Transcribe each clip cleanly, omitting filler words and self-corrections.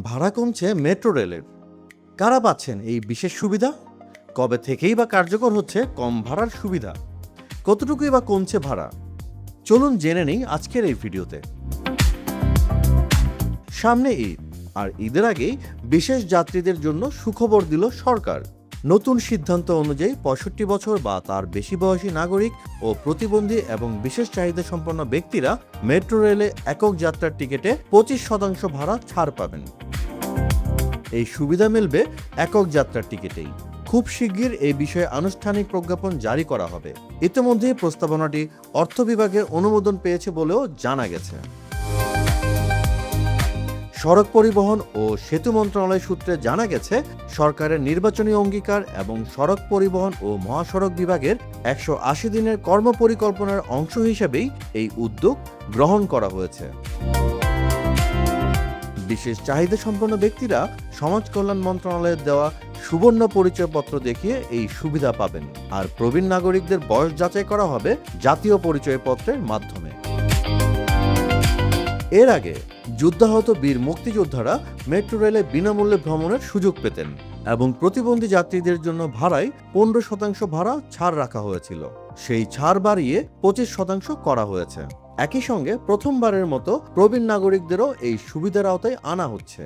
ভাড়া কমছে মেট্রো রেলের। কারা পাচ্ছেন এই বিশেষ সুবিধা? কবে থেকেই বা কার্যকর হচ্ছে কম ভাড়ার সুবিধা? কতটুকুই বা কমছে ভাড়া? চলুন জেনে নেই আজকের এই ভিডিওতে। সামনে ঈদ, আর ঈদের আগেই বিশেষ যাত্রীদের জন্য সুখবর দিল সরকার। নতুন সিদ্ধান্ত অনুযায়ী ৬৫ বছর বা তার বেশি বয়সী নাগরিক ও প্রতিবন্ধী এবং বিশেষ চাহিদা সম্পন্ন ব্যক্তিরা মেট্রো রেলে একক যাত্রার টিকিটে ২৫% ভাড়া ছাড় পাবেন। এই সুবিধা মিলবে একক যাত্রার টিকিটেই। খুব শিগগির এই বিষয়ে আনুষ্ঠানিক প্রজ্ঞাপন জারি করা হবে। ইতিমধ্যেই প্রস্তাবনাটি অর্থ বিভাগের অনুমোদন পেয়েছে বলেও জানা গেছে। সড়ক পরিবহন ও সেতু মন্ত্রণালয় সূত্রে জানা গেছে, সরকারের নির্বাচনী অঙ্গীকার এবং সড়ক পরিবহন ও মহাসড়ক বিভাগের ১৮০ দিনের কর্মপরিকল্পনার অংশ হিসেবেই এই উদ্যোগ গ্রহণ করা হয়েছে। বিশেষ চাহিদা সম্পন্ন ব্যক্তিরা সমাজ কল্যাণ মন্ত্রণালয়ের দেওয়া সুবর্ণ পরিচয়পত্র দেখিয়ে এই সুবিধা পাবেন, আর প্রবীণ নাগরিকদের বয়স যাচাই করা হবে জাতীয় পরিচয়পত্রের মাধ্যমে। এর আগে যুদ্ধাহত বীর মুক্তিযোদ্ধারা মেট্রো রেলে বিনামূল্যে ভ্রমণের সুযোগ পেতেন এবং প্রতিবন্ধী যাত্রীদের জন্য ভাড়ায় ১৫% ভাড়া ছাড় রাখা হয়েছিল। সেই ছাড় বাড়িয়ে ২৫% করা হয়েছে। একই সঙ্গে প্রথমবারের মতো প্রবীণ নাগরিকদেরও এই সুবিধার আওতায় আনা হচ্ছে।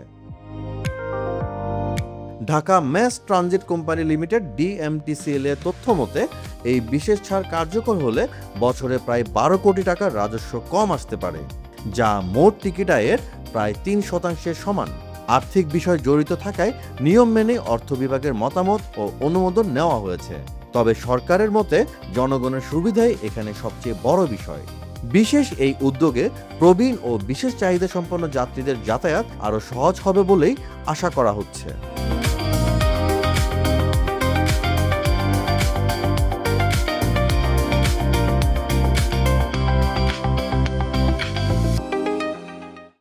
Dhaka mass transit company limited DMTCL এর তথ্য মতে, এই বিশেষ ছাড় কার্যকর হলে বছরে প্রায় ১২ কোটি টাকার রাজস্ব কম আসতে পারে, যা মোট টিকিট আয়ের প্রায় ৩% সমান। আর্থিক বিষয় জড়িত থাকায় নিয়ম মেনে অর্থ বিভাগের মতামত ও অনুমোদন নেওয়া হয়েছে। তবে সরকারের মতে জনগণের সুবিধাই এখানে সবচেয়ে বড় বিষয়। বিশেষ এই উদ্যোগে প্রবীণ ও বিশেষ চাহিদা সম্পন্ন যাত্রীদের যাতায়াত আরও সহজ হবে বলেই আশা করা হচ্ছে।